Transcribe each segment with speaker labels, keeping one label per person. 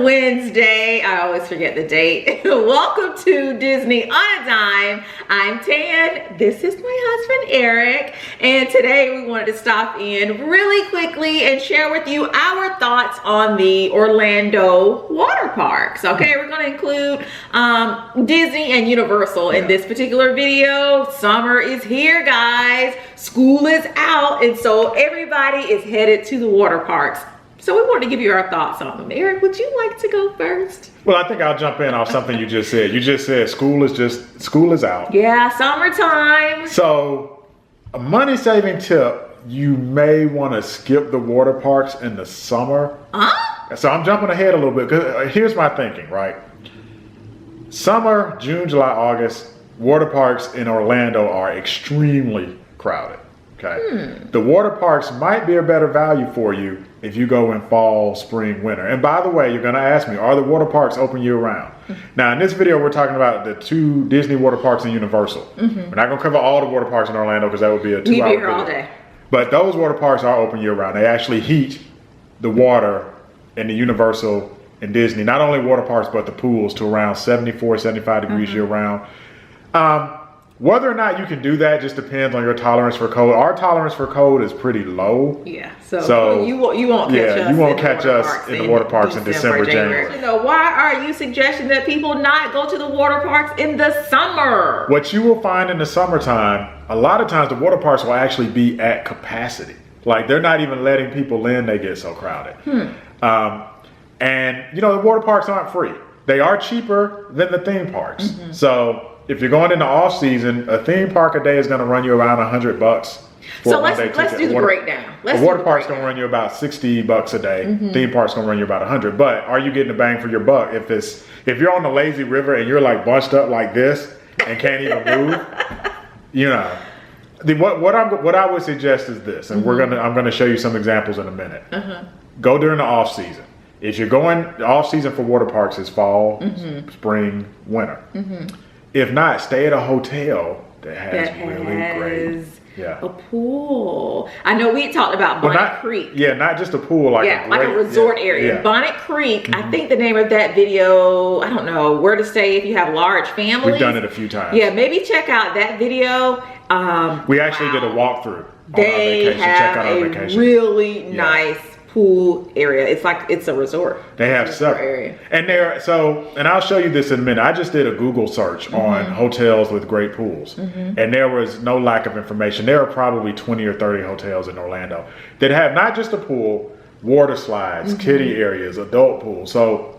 Speaker 1: Wednesday. I always forget the date. Welcome to Disney on a Dime. I'm Tan. This is my husband, Eric. And today we wanted to stop in really quickly and share with you our thoughts on the Orlando water parks. Okay, we're going to include Disney and Universal in this particular video. Summer is here, guys. School is out. And so everybody is headed to the water parks. So we want to give you our thoughts on them. Eric, would you like to go first?
Speaker 2: Well, I think I'll jump in off something you just said. You just said school is out.
Speaker 1: Yeah, summertime.
Speaker 2: So a money saving tip, you may want to skip the water parks in the summer.
Speaker 1: Huh?
Speaker 2: So I'm jumping ahead a little bit because here's my thinking, right? Summer, June, July, August, water parks in Orlando are extremely crowded. Okay. The water parks might be a better value for you if you go in fall, spring, winter. And by the way, you're going to ask me, are the water parks open year round? Now, in this video, we're talking about the 2 Disney water parks and Universal. We're not going to cover all the water parks in Orlando because that would be a 2-hour video.
Speaker 1: We'd be here all day.
Speaker 2: But those water parks are open year round. They actually heat the water in the Universal and Disney, not only water parks, but the pools to around 74, 75 degrees year round. Whether or not you can do that just depends on your tolerance for cold. Our tolerance for cold is pretty low.
Speaker 1: Yeah, so you won't catch us
Speaker 2: in the water parks in December, January.
Speaker 1: You know, why are you suggesting that people not go to the water parks in the summer?
Speaker 2: What you will find in the summertime, a lot of times the water parks will actually be at capacity. Like they're not even letting people in, they get so crowded. And you know, the water parks aren't free. They are cheaper than the theme parks. So if you're going into off season, a theme park a day is going to run you around $100.
Speaker 1: So let's do the breakdown.
Speaker 2: The water park's going to run you about $60 a day. Theme park's going to run you about $100. But are you getting a bang for your buck? If you're on the lazy river and you're like bunched up like this and can't even move, you know. What I would suggest is this, and I'm gonna show you some examples in a minute. Go during the off season. If you're going, the off season for water parks is fall, spring, winter. If not, stay at a hotel that has really great
Speaker 1: a pool. I know we talked about Bonnet Creek.
Speaker 2: Yeah, not just a pool, like
Speaker 1: a resort area. Yeah. Bonnet Creek, I think the name of that video, I don't know, where to stay if you have large families.
Speaker 2: We've done it a few times.
Speaker 1: Yeah, maybe check out that video.
Speaker 2: We actually did a walkthrough on
Speaker 1: they
Speaker 2: our vacation.
Speaker 1: have
Speaker 2: check out our vacation.
Speaker 1: Really nice pool area. It's like it's a resort.
Speaker 2: They have several area. And I'll show you this in a minute. I just did a Google search on hotels with great pools, and there was no lack of information. There are probably 20 or 30 hotels in Orlando that have not just a pool, water slides, kiddie areas, adult pools. So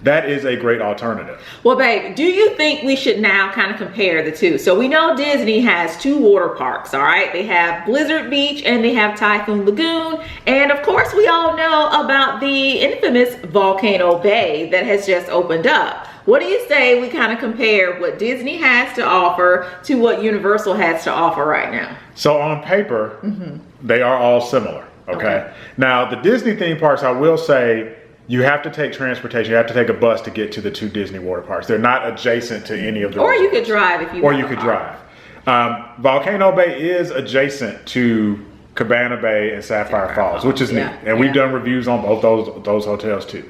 Speaker 2: that is a great alternative.
Speaker 1: Well, babe, do you think we should now kind of compare the two? So we know Disney has 2 water parks, all right? They have Blizzard Beach and they have Typhoon Lagoon. And of course, we all know about the infamous Volcano Bay that has just opened up. What do you say we kind of compare what Disney has to offer to what Universal has to offer right now?
Speaker 2: So on paper, they are all similar, okay? Now, the Disney theme parks, I will say, you have to take transportation. You have to take a bus to get to the 2 Disney water parks. They're not adjacent to any of the
Speaker 1: Or you could drive if you want.
Speaker 2: Or you could drive. Volcano Bay is adjacent to Cabana Bay and Sapphire Falls, which is neat. And we've done reviews on both those hotels too.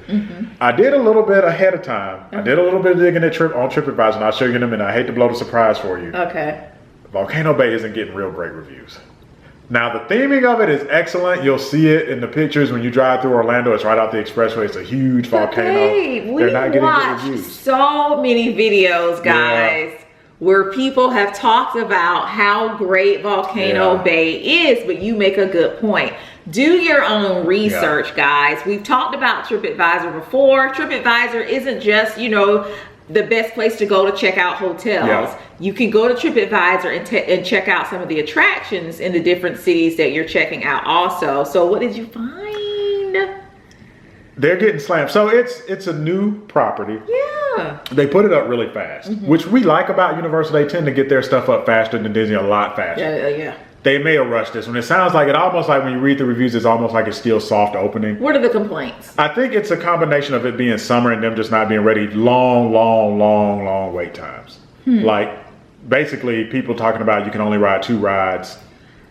Speaker 2: I did a little bit ahead of time. I did a little bit of digging on Tripadvisor, and I'll show you in a minute. I hate to blow the surprise for you.
Speaker 1: Okay.
Speaker 2: Volcano Bay isn't getting real great reviews. Now, the theming of it is excellent. You'll see it in the pictures when you drive through Orlando. It's right out the expressway. It's a huge volcano.
Speaker 1: They're not getting good reviews. So many videos, guys, where people have talked about how great Volcano Bay is, but you make a good point. Do your own research, guys. We've talked about Tripadvisor before. Tripadvisor isn't just, you know, the best place to go to check out hotels. You can go to Tripadvisor and check out some of the attractions in the different cities that you're checking out also. So what did you find?
Speaker 2: They're getting slammed. So it's a new property.
Speaker 1: Yeah.
Speaker 2: They put it up really fast, which we like about Universal. They tend to get their stuff up faster than Disney, a lot faster.
Speaker 1: Yeah.
Speaker 2: They may have rushed this one. It sounds like it almost like when you read the reviews, it's almost like it's still soft opening.
Speaker 1: What are the complaints?
Speaker 2: I think it's a combination of it being summer and them just not being ready. Long wait times. Like basically people talking about you can only ride 2 rides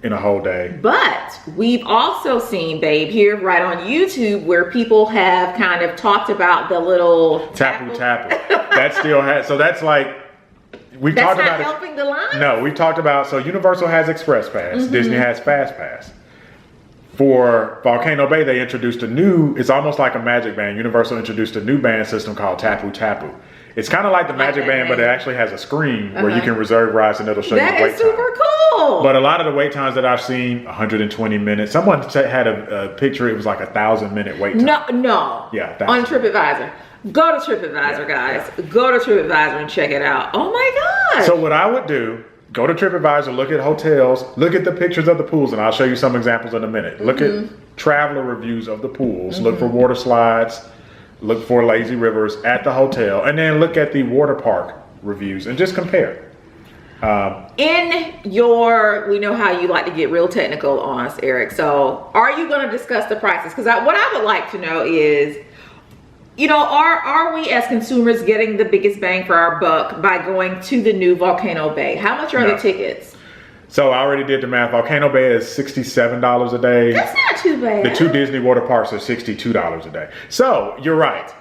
Speaker 2: in a whole day.
Speaker 1: But we've also seen, babe, here right on YouTube where people have kind of talked about the little
Speaker 2: Tapu. That still has, so that's like, we talked about
Speaker 1: That's not helping the line?
Speaker 2: No, we talked about, so Universal has Express Pass, Disney has Fast Pass. For Volcano Bay, they introduced it's almost like a Magic Band. Universal introduced a new band system called Tapu. It's kind of like the Magic Band, but it actually has a screen where you can reserve rides and it'll show you the wait time.
Speaker 1: That is super cool.
Speaker 2: But a lot of the wait times that I've seen, 120 minutes. Someone had a picture, it was like 1,000-minute wait time.
Speaker 1: No.
Speaker 2: Yeah.
Speaker 1: On TripAdvisor. Go to TripAdvisor, guys. Yeah. Go to TripAdvisor and check it out. Oh my God.
Speaker 2: So what I would do, go to TripAdvisor, look at hotels, look at the pictures of the pools, and I'll show you some examples in a minute. Look at traveler reviews of the pools, look for water slides, look for lazy rivers at the hotel, and then look at the water park reviews and just compare.
Speaker 1: We know how you like to get real technical on us, Eric. So are you going to discuss the prices? Because what I would like to know is, are we as consumers getting the biggest bang for our buck by going to the new Volcano Bay? How much are the tickets?
Speaker 2: So I already did the math. Volcano Bay is $67 a day.
Speaker 1: That's not too bad.
Speaker 2: The 2 Disney water parks are $62 a day. So you're right.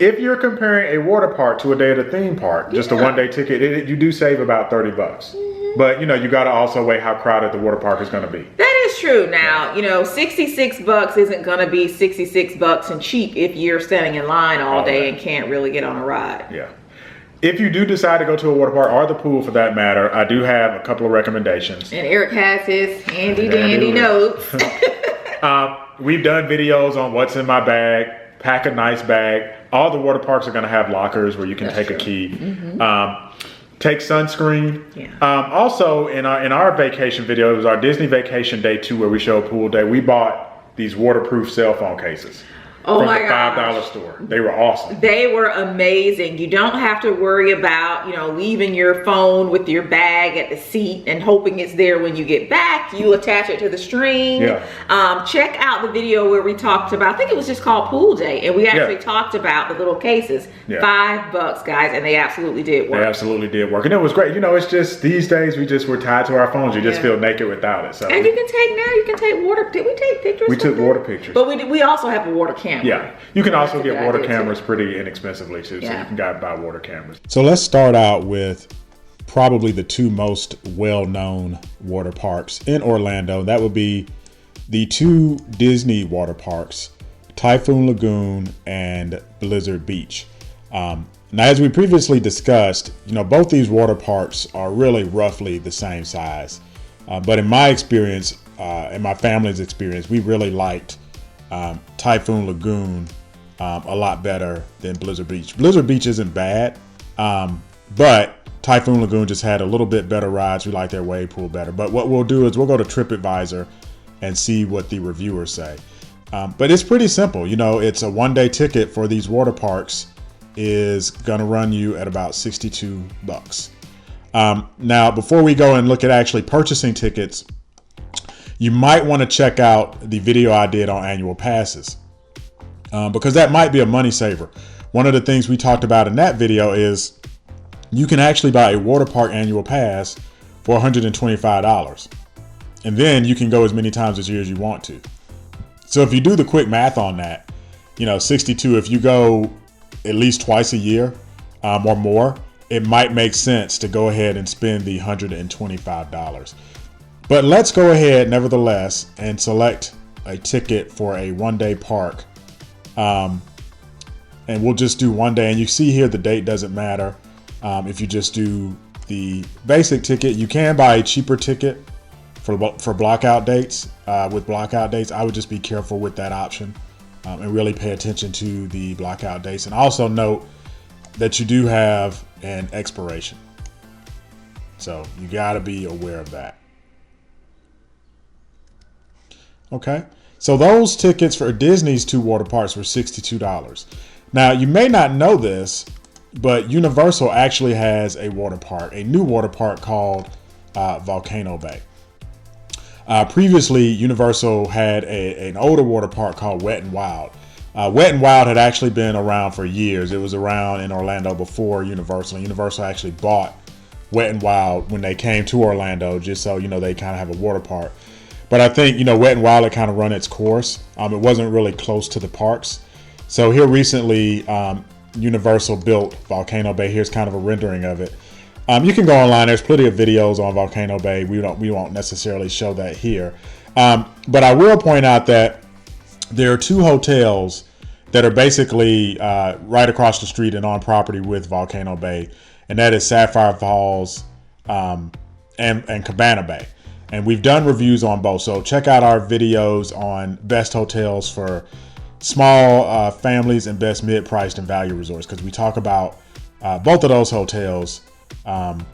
Speaker 2: If you're comparing a water park to a day at a theme park, just a one-day ticket, you do save about $30. But you got to also weigh how crowded the water park is going to be.
Speaker 1: That is true. Now, $66 isn't going to be $66 and cheap if you're standing in line all day and can't really get on a ride.
Speaker 2: Yeah. If you do decide to go to a water park or the pool for that matter, I do have a couple of recommendations.
Speaker 1: And Eric has his handy dandy notes.
Speaker 2: We've done videos on what's in my bag, pack a nice bag. All the water parks are going to have lockers where you can take a key. Take sunscreen. Yeah. Also, in our vacation video, it was our Disney Vacation Day 2 where we showed pool day. We bought these waterproof cell phone cases. From the $5 store. They were awesome.
Speaker 1: They were amazing. You don't have to worry about, leaving your phone with your bag at the seat and hoping it's there when you get back. You attach it to the string. Yeah. Check out the video where we talked about, I think it was just called Pool Day, and we actually talked about the little cases. Yeah. $5, guys, and they absolutely did work.
Speaker 2: They absolutely did work. And it was great. It's just these days we're tied to our phones. You just feel naked without it. So
Speaker 1: and you can take water. Did we take pictures?
Speaker 2: We took water pictures.
Speaker 1: But we also have a water camera.
Speaker 2: Yeah, you can also get water cameras pretty inexpensively too, so you can buy water cameras.
Speaker 3: So let's start out with probably the 2 most well-known water parks in Orlando. That would be the 2 Disney water parks, Typhoon Lagoon and Blizzard Beach. Now, as we previously discussed, both these water parks are really roughly the same size. But in my experience, and my family's experience, we really liked Typhoon Lagoon a lot better than Blizzard Beach. Blizzard Beach isn't bad, but Typhoon Lagoon just had a little bit better rides. We like their wave pool better. But what we'll do is we'll go to TripAdvisor and see what the reviewers say. But it's pretty simple. It's a one-day ticket for these water parks is gonna run you at about $62. Now, before we go and look at actually purchasing tickets, you might want to check out the video I did on annual passes. Because that might be a money saver. One of the things we talked about in that video is you can actually buy a water park annual pass for $125. And then you can go as many times this year as you want to. So if you do the quick math on that, 62, if you go at least twice a year or more, it might make sense to go ahead and spend the $125. But let's go ahead nevertheless and select a ticket for a one-day park. And we'll just do one day, and you see here the date doesn't matter. If you just do the basic ticket, you can buy a cheaper ticket for blockout dates. With blockout dates, I would just be careful with that option and really pay attention to the blockout dates. And also note that you do have an expiration. So you got to be aware of that. Okay. So those tickets for Disney's 2 water parks were $62. Now, you may not know this, but Universal actually has a water park, a new water park called Volcano Bay. Previously, Universal had an older water park called Wet n Wild. Wet n Wild had actually been around for years. It was around in Orlando before Universal. Universal actually bought Wet and Wild when they came to Orlando, just so, they kind of have a water park. But I think, Wet and Wild had kind of run its course. It wasn't really close to the parks. So here recently, Universal built Volcano Bay. Here's kind of a rendering of it. You can go online. There's plenty of videos on Volcano Bay. We won't necessarily show that here. But I will point out that there are 2 hotels that are basically right across the street and on property with Volcano Bay. And that is Sapphire Falls and Cabana Bay. And we've done reviews on both. So check out our videos on best hotels for small families and best mid-priced and value resorts, because we talk about both of those hotels on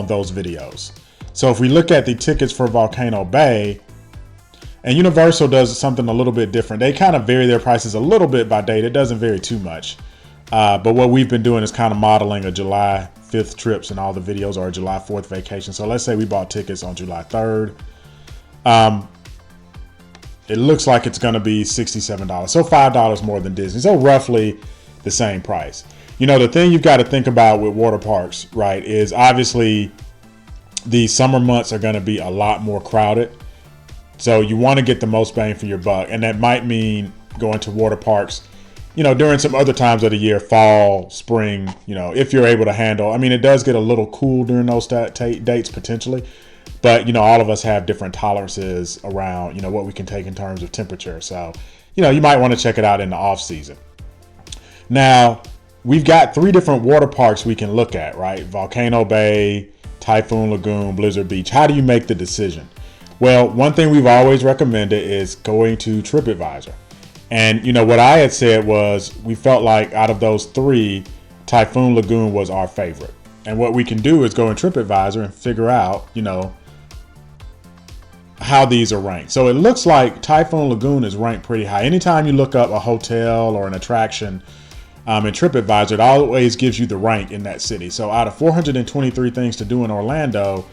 Speaker 3: those videos. So if we look at the tickets for Volcano Bay, and Universal does something a little bit different. They kind of vary their prices a little bit by date. It doesn't vary too much. But what we've been doing is kind of modeling a July 5th trips, and all the videos are a July 4th vacation. So let's say we bought tickets on July 3rd. It looks like it's going to be $67. So $5 more than Disney. So roughly the same price. The thing you've got to think about with water parks, right, is obviously the summer months are going to be a lot more crowded. So you want to get the most bang for your buck. And that might mean going to water parks, during some other times of the year, fall, spring, if you're able to handle. It does get a little cool during those dates potentially. But, all of us have different tolerances around, what we can take in terms of temperature. So, you might want to check it out in the off season. Now, we've got 3 different water parks we can look at, right? Volcano Bay, Typhoon Lagoon, Blizzard Beach. How do you make the decision? Well, one thing we've always recommended is going to Tripadvisor. And, what I had said was we felt like out of those 3, Typhoon Lagoon was our favorite. And what we can do is go in Tripadvisor and figure out, how these are ranked. So it looks like Typhoon Lagoon is ranked pretty high. Anytime you look up a hotel or an attraction in Tripadvisor, it always gives you the rank in that city. So out of 423 things to do in Orlando,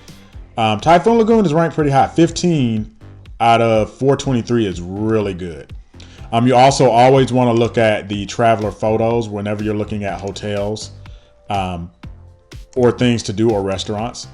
Speaker 3: Typhoon Lagoon is ranked pretty high. 15 out of 423 is really good. You also always want to look at the traveler photos whenever you're looking at hotels or things to do or restaurants.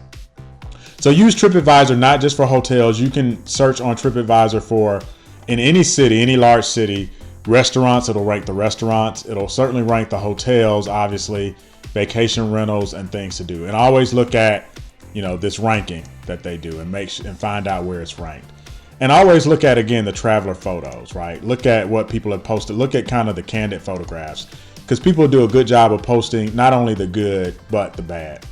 Speaker 3: So use Tripadvisor not just for hotels. You can search on Tripadvisor for, in any city, any large city, restaurants. It'll rank the restaurants. It'll certainly rank the hotels, obviously, vacation rentals and things to do. And always look at, this ranking that they do and find out where it's ranked. And always look at, again, the traveler photos, right? Look at what people have posted. Look at kind of the candid photographs, because people do a good job of posting not only the good, but the bad.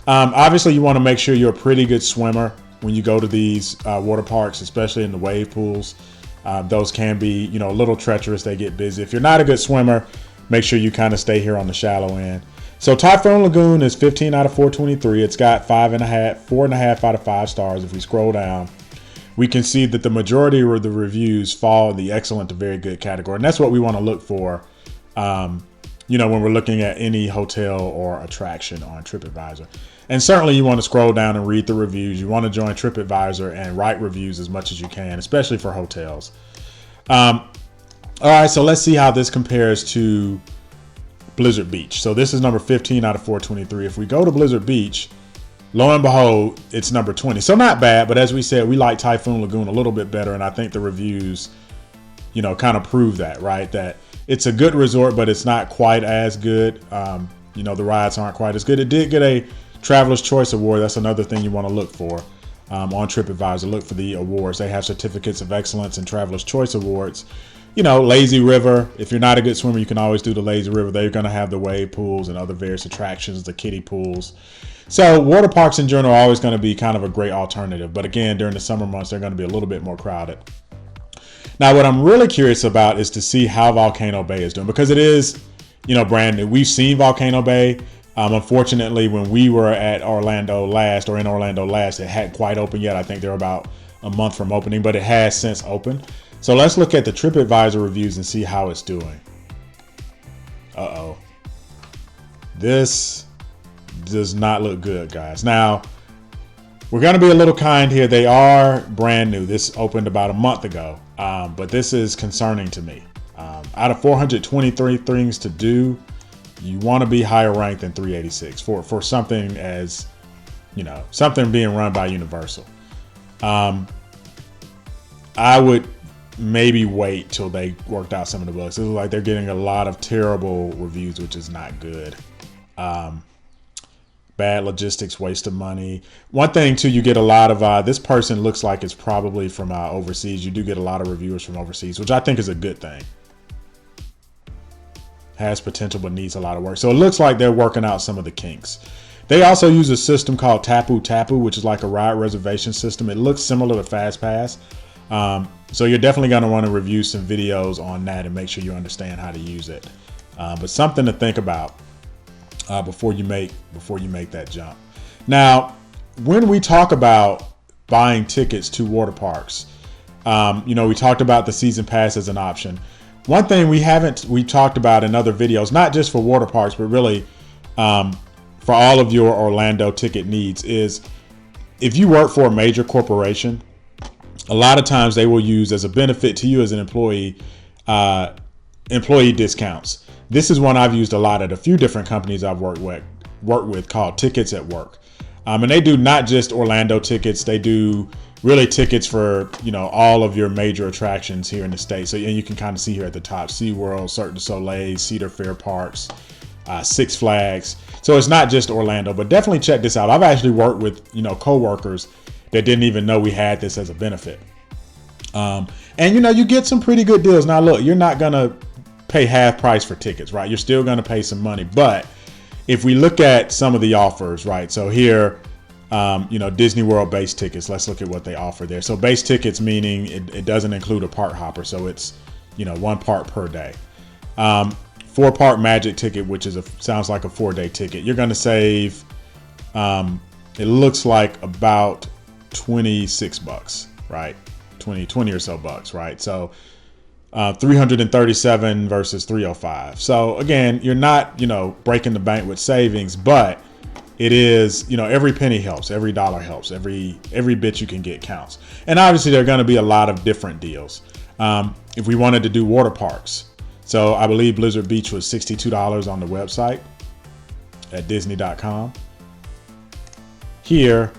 Speaker 3: Obviously, you want to make sure you're a pretty good swimmer when you go to these water parks, especially in the wave pools. Those can be, a little treacherous. They get busy. If you're not a good swimmer, make sure you kind of stay here on the shallow end. So Typhoon Lagoon is 15 out of 423. It's got 4.5 out of 5 stars. If we scroll down, we can see that the majority of the reviews fall in the excellent to very good category. And that's what we want to look for, when we're looking at any hotel or attraction on Tripadvisor. And certainly you want to scroll down and read the reviews. You want to join Tripadvisor and write reviews as much as you can, especially for hotels. All right, so let's see how this compares to Blizzard Beach. So this is number 15 out of 423. If we go to Blizzard Beach, lo and behold, it's number 20. So not bad, but as we said, we like Typhoon Lagoon a little bit better. And I think the reviews, kind of prove that, right? That it's a good resort, but it's not quite as good. The rides aren't quite as good. It did get a Traveler's Choice Award. That's another thing you want to look for on TripAdvisor. Look for the awards. They have certificates of excellence and Traveler's Choice Awards. Lazy River. If you're not a good swimmer, you can always do the Lazy River. They're going to have the wave pools and other various attractions, the kiddie pools. So water parks in general are always going to be kind of a great alternative. But again, during the summer months, they're going to be a little bit more crowded. Now, what I'm really curious about is to see how Volcano Bay is doing, because it is, brand new. We've seen Volcano Bay. Unfortunately, when we were in Orlando last, it hadn't quite opened yet. I think they're about a month from opening, but it has since opened. So let's look at the TripAdvisor reviews and see how it's doing. Uh-oh. This does not look good, guys. Now, we're going to be a little kind here. They are brand new. This opened about a month ago, but this is concerning to me. Out of 423 things to do, you want to be higher ranked than 386 for something as something being run by Universal. I would maybe wait till they worked out some of the bugs. It looks like they're getting a lot of terrible reviews, which is not good. Bad logistics, waste of money. One thing too, you get a lot of, this person looks like it's probably from overseas. You do get a lot of reviewers from overseas, which I think is a good thing. Has potential, but needs a lot of work. So it looks like they're working out some of the kinks. They also use a system called Tapu Tapu, which is like a ride reservation system. It looks similar to FastPass. So you're definitely going to want to review some videos on that and make sure you understand how to use it. But something to think about before you make that jump. Now, when we talk about buying tickets to water parks, we talked about the season pass as an option. One thing we talked about in other videos, not just for water parks, but really for all of your Orlando ticket needs, is if you work for a major corporation, a lot of times they will use as a benefit to you as an employee discounts. This is one I've used a lot at a few different companies I've worked with called Tickets at Work. And they do not just Orlando tickets. They do really tickets for, all of your major attractions here in the state. So, and you can kind of see here at the top, SeaWorld, Cirque du Soleil, Cedar Fair Parks, Six Flags. So it's not just Orlando, but definitely check this out. I've actually worked with, coworkers that didn't even know we had this as a benefit. And you get some pretty good deals. Now look, you're not going to pay half price for tickets, right? You're still going to pay some money. But if we look at some of the offers, right? So here, Disney World base tickets, let's look at what they offer there. So base tickets, meaning it doesn't include a park hopper. So it's, one park per day. 4-park magic ticket, which sounds like a 4-day ticket. You're going to save, it looks like about $26, right? 20 or so bucks, right? So 337 versus 305. So again, you're not, breaking the bank with savings, but it is, every penny helps, every dollar helps, every bit you can get counts. And obviously there are going to be a lot of different deals. If we wanted to do water parks, so I believe Blizzard Beach was $62 on the website at Disney.com. Here,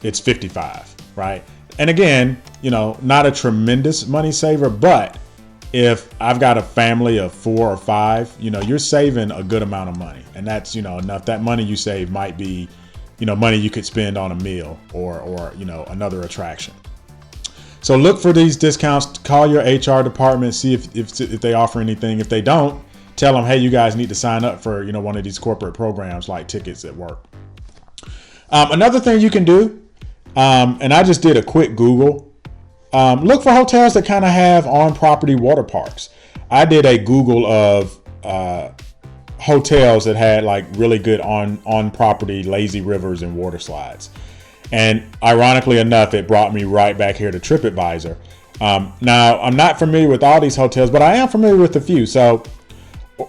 Speaker 3: it's $55, right? And again, not a tremendous money saver, but if I've got a family of 4 or 5, you're saving a good amount of money. And that's, enough. That money you save might be, money you could spend on a meal or another attraction. So look for these discounts, call your HR department, see if they offer anything. If they don't, tell them, hey, you guys need to sign up for, one of these corporate programs like Tickets at Work. Another thing you can do, and I just did a quick Google, look for hotels that kind of have on-property water parks. I did a Google of hotels that had like really good on-property lazy rivers and water slides. And ironically enough, it brought me right back here to Tripadvisor. Now, I'm not familiar with all these hotels, but I am familiar with a few. So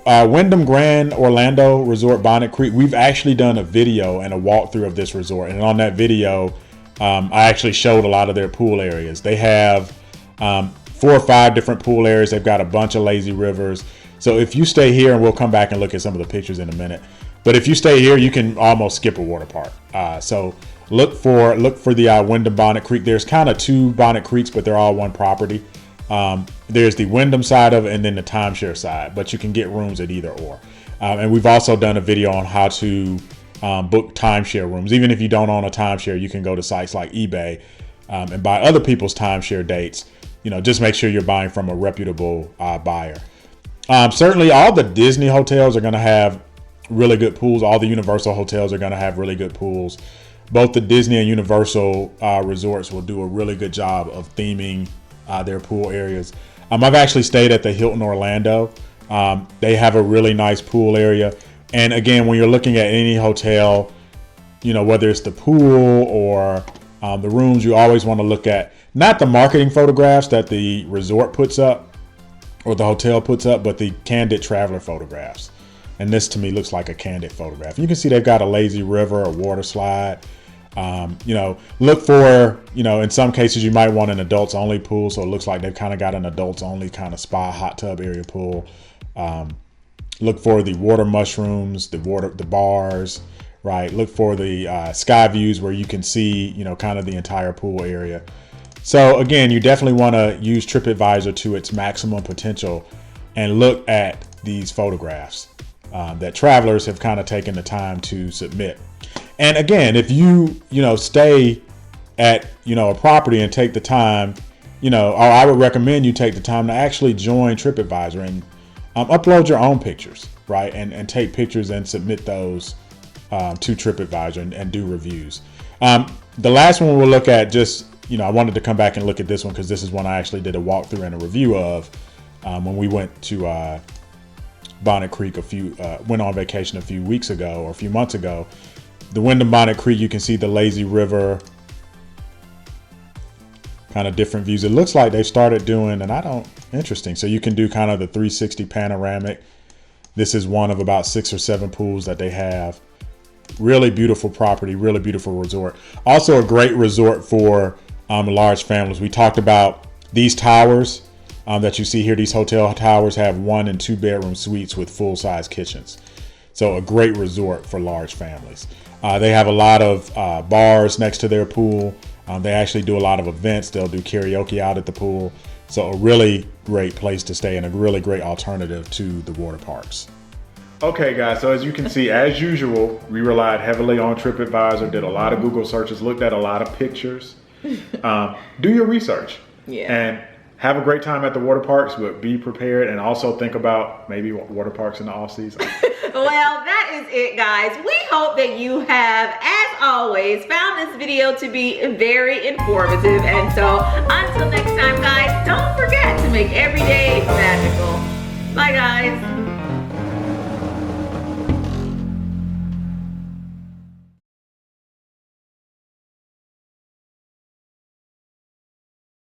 Speaker 3: Wyndham Grand Orlando Resort Bonnet Creek, we've actually done a video and a walkthrough of this resort. And on that video, I actually showed a lot of their pool areas. They have 4 or 5 different pool areas. They've got a bunch of lazy rivers. So if you stay here, and we'll come back and look at some of the pictures in a minute, but if you stay here, you can almost skip a water park. So look for the Wyndham Bonnet Creek. There's kind of 2 Bonnet Creeks, but they're all one property. There's the Wyndham side of it and then the timeshare side, but you can get rooms at either or. And we've also done a video on how to book timeshare rooms. Even if you don't own a timeshare, you can go to sites like eBay and buy other people's timeshare dates. Just make sure you're buying from a reputable buyer. Certainly all the Disney hotels are going to have really good pools. All the Universal hotels are going to have really good pools. Both the Disney and Universal resorts will do a really good job of theming their pool areas. I've actually stayed at the Hilton Orlando. They have a really nice pool area. And again, when you're looking at any hotel, whether it's the pool or the rooms, you always want to look at not the marketing photographs that the resort puts up or the hotel puts up, but the candid traveler photographs. And this to me looks like a candid photograph. You can see they've got a lazy river, a water slide. Look for, in some cases you might want an adults only pool. So it looks like they've kind of got an adults only kind of spa hot tub area pool. Look for the water mushrooms, the bars, right? Look for the sky views where you can see, you know, kind of the entire pool area. So again, you definitely want to use Tripadvisor to its maximum potential and look at these photographs that travelers have kind of taken the time to submit. And again, if you stay at, a property and take the time, or I would recommend you take the time to actually join Tripadvisor and upload your own pictures, right? And take pictures and submit those to Tripadvisor and do reviews. The last one we'll look at, just, I wanted to come back and look at this one because this is one I actually did a walkthrough and a review of when we went to Bonnet Creek went on vacation a few weeks ago or a few months ago. The Wyndham Bonnet Creek, you can see the lazy river, kind of different views. It looks like they started doing, interesting. So you can do kind of the 360 panoramic. This is one of about 6 or 7 pools that they have. Really beautiful property, really beautiful resort. Also a great resort for large families. We talked about these towers that you see here. These hotel towers have 1 and 2 bedroom suites with full-size kitchens. So a great resort for large families. They have a lot of bars next to their pool. They actually do a lot of events. They'll do karaoke out at the pool. So a really great place to stay and a really great alternative to the water parks.
Speaker 2: Okay guys, so as you can see, as usual, we relied heavily on Tripadvisor, did a lot of Google searches, looked at a lot of pictures. Do your research.
Speaker 1: Yeah.
Speaker 2: And have a great time at the water parks, but be prepared and also think about maybe water parks in the off season.
Speaker 1: Well, that is it, guys. We hope that you have, as always, found this video to be very informative. And so until next time, guys, don't forget to make every day magical. Bye, guys.